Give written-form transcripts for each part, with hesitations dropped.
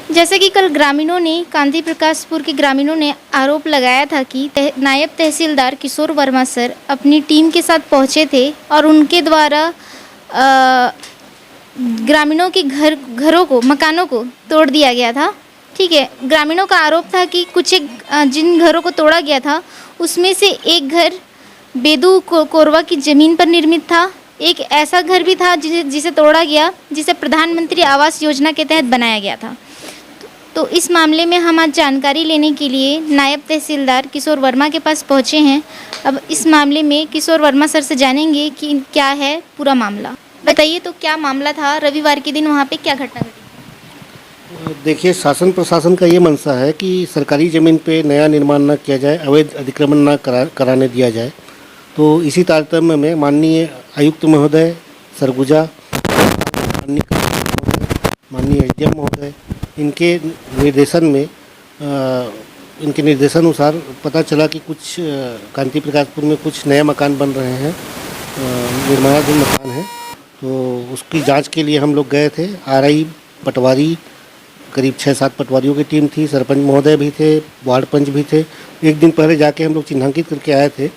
जैसे कि कल ग्रामीणों ने कांति प्रकाशपुर के ग्रामीणों ने आरोप लगाया था कि नायब तहसीलदार किशोर वर्मा सर अपनी टीम के साथ पहुंचे थे और उनके द्वारा ग्रामीणों के घरों को मकानों को तोड़ दिया गया था। ठीक है, ग्रामीणों का आरोप था कि जिन घरों को तोड़ा गया था उसमें से एक घर बेदू कोरवा की ज़मीन पर निर्मित था। एक ऐसा घर भी था जिसे तोड़ा गया जिसे प्रधानमंत्री आवास योजना के तहत बनाया गया था। तो इस मामले में हम आज जानकारी लेने के लिए नायब तहसीलदार किशोर वर्मा के पास पहुंचे हैं। अब इस मामले में किशोर वर्मा सर से जानेंगे कि क्या है पूरा मामला। बताइए, तो क्या मामला था? रविवार के दिन वहां पे क्या घटना घटी? देखिए, शासन प्रशासन का ये मंशा है कि सरकारी ज़मीन पे नया निर्माण न किया जाए, अवैध अतिक्रमण न कराने दिया जाए। तो इसी तारतम्य में माननीय आयुक्त महोदय सरगुजा, माननीय एसडीएम महोदय, इनके निर्देशानुसार पता चला कि कुछ कांति प्रकाशपुर में कुछ नए मकान बन रहे हैं, निर्माणाधीन मकान है। तो उसकी जांच के लिए हम लोग गए थे। आरआई पटवारी, करीब 6-7 पटवारियों की टीम थी, सरपंच महोदय भी थे, वार्ड पंच भी थे। एक दिन पहले जाके हम लोग चिन्हांकित करके आए थे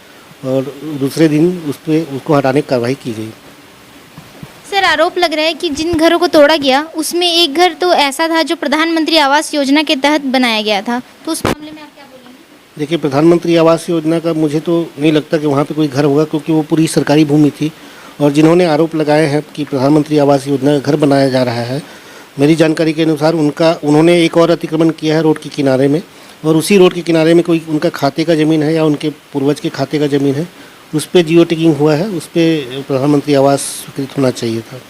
और दूसरे दिन उसको हटाने की कार्रवाई की गई। सर, आरोप लग रहा है कि जिन घरों को तोड़ा गया उसमें एक घर तो ऐसा था जो प्रधानमंत्री आवास योजना के तहत बनाया गया था। तो उस मामले में आप क्या बोलेंगे? देखिए, प्रधानमंत्री आवास योजना का मुझे तो नहीं लगता कि वहाँ पे कोई घर होगा, क्योंकि वो पूरी सरकारी भूमि थी। और जिन्होंने आरोप लगाए हैं कि प्रधानमंत्री आवास योजना का घर बनाया जा रहा है, मेरी जानकारी के अनुसार उन्होंने एक और अतिक्रमण किया है रोड के किनारे में, और उसी रोड के किनारे में कोई उनका खाते का ज़मीन है या उनके पूर्वज के खाते का ज़मीन है, उस पर जियो टिकिंग हुआ है, उस पर प्रधानमंत्री आवास स्वीकृत होना चाहिए था।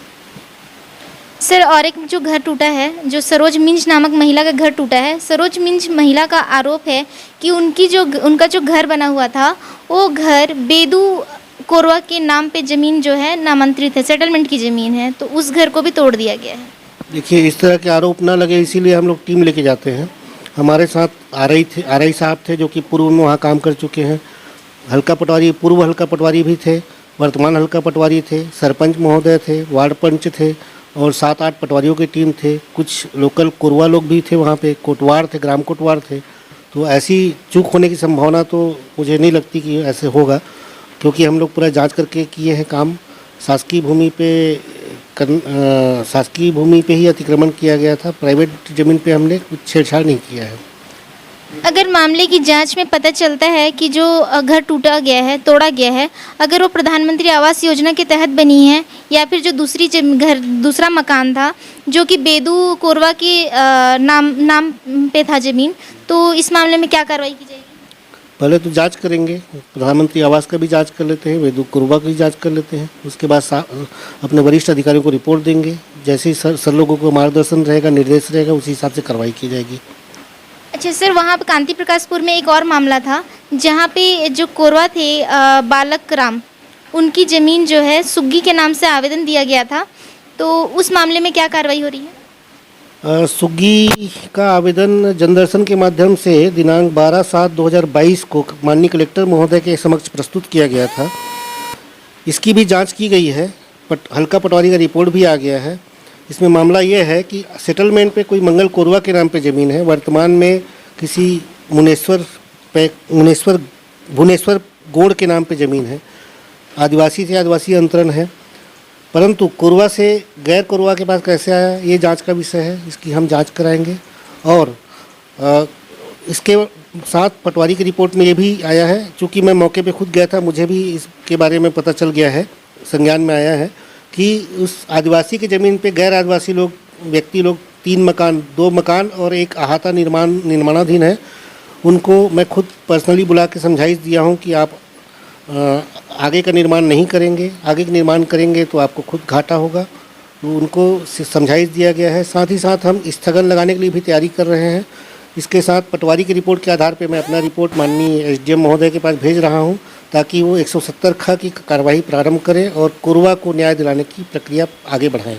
सर, और एक जो घर टूटा है, जो सरोज मिंज नामक महिला का घर टूटा है, सरोज मिंज महिला का आरोप है कि उनका जो घर बना हुआ था वो घर बेदू कोरवा के नाम पे ज़मीन जो है नामांतरित है, सेटलमेंट की ज़मीन है। तो उस घर को भी तोड़ दिया गया है। देखिए, इस तरह के आरोप ना लगे, इसीलिए हम लोग टीम लेके जाते हैं। हमारे साथ आरआई साहब थे जो कि पूर्व में वहाँ काम कर चुके हैं, पूर्व हल्का पटवारी भी थे, वर्तमान हल्का पटवारी थे, सरपंच महोदय थे, वार्ड पंच थे और 7-8 पटवारियों की टीम थे। कुछ लोकल कोरवा लोग भी थे वहाँ पे, कोटवार थे, ग्राम कोटवार थे। तो ऐसी चूक होने की संभावना तो मुझे नहीं लगती कि ऐसे होगा, क्योंकि हम लोग पूरा जांच करके किए हैं काम। शासकीय भूमि पे ही अतिक्रमण किया गया था, प्राइवेट ज़मीन पे हमने कुछ छेड़छाड़ नहीं किया है। अगर मामले की जांच में पता चलता है कि जो घर टूटा गया है, तोड़ा गया है, अगर वो प्रधानमंत्री आवास योजना के तहत बनी है या फिर जो दूसरा मकान था जो कि बेदू कोरवा के नाम पे था ज़मीन, तो इस मामले में क्या कार्रवाई की जाएगी? पहले तो जांच करेंगे, प्रधानमंत्री आवास का भी जांच कर लेते हैं, बेदू कोरवा की जांच कर लेते हैं। उसके बाद अपने वरिष्ठ अधिकारियों को रिपोर्ट देंगे। जैसे ही सर लोगों को मार्गदर्शन रहेगा, निर्देश रहेगा, उसी हिसाब से कार्रवाई की जाएगी। अच्छा सर, वहाँ पर कांति प्रकाशपुर में एक और मामला था जहाँ पे जो कोरवा थे बालक राम, उनकी ज़मीन जो है सुग्गी के नाम से आवेदन दिया गया था। तो उस मामले में क्या कार्रवाई हो रही है? सुग्गी का आवेदन जनदर्शन के माध्यम से दिनांक 12/7/2022 को माननीय कलेक्टर महोदय के समक्ष प्रस्तुत किया गया था। इसकी भी जांच की गई है, हल्का पटवारी का रिपोर्ट भी आ गया है। इसमें मामला ये है कि सेटलमेंट पे कोई मंगल कोरवा के नाम पे ज़मीन है, वर्तमान में किसी भुवनेश्वर गोड़ के नाम पे ज़मीन है, आदिवासी से आदिवासी अंतरण है, परंतु कोरवा से गैर कोरवा के पास कैसे आया, ये जांच का विषय है। इसकी हम जांच कराएंगे। और इसके साथ पटवारी की रिपोर्ट में ये भी आया है, चूँकि मैं मौके पे खुद गया था, मुझे भी इसके बारे में पता चल गया है, संज्ञान में आया है कि उस आदिवासी की ज़मीन पे गैर आदिवासी व्यक्ति लोग 2 मकान और एक अहाता निर्माणाधीन है। उनको मैं खुद पर्सनली बुला के समझाइश दिया हूँ कि आप आगे का निर्माण नहीं करेंगे, आगे का निर्माण करेंगे तो आपको खुद घाटा होगा। तो उनको समझाइश दिया गया है। साथ ही साथ हम स्थगन लगाने के लिए भी तैयारी कर रहे हैं। इसके साथ पटवारी की रिपोर्ट के आधार पर मैं अपना रिपोर्ट माननीय एसडीएम महोदय के पास भेज रहा हूं, ताकि वो 170 ख की कार्रवाई प्रारंभ करें और कोरवा को न्याय दिलाने की प्रक्रिया आगे बढ़ाएं।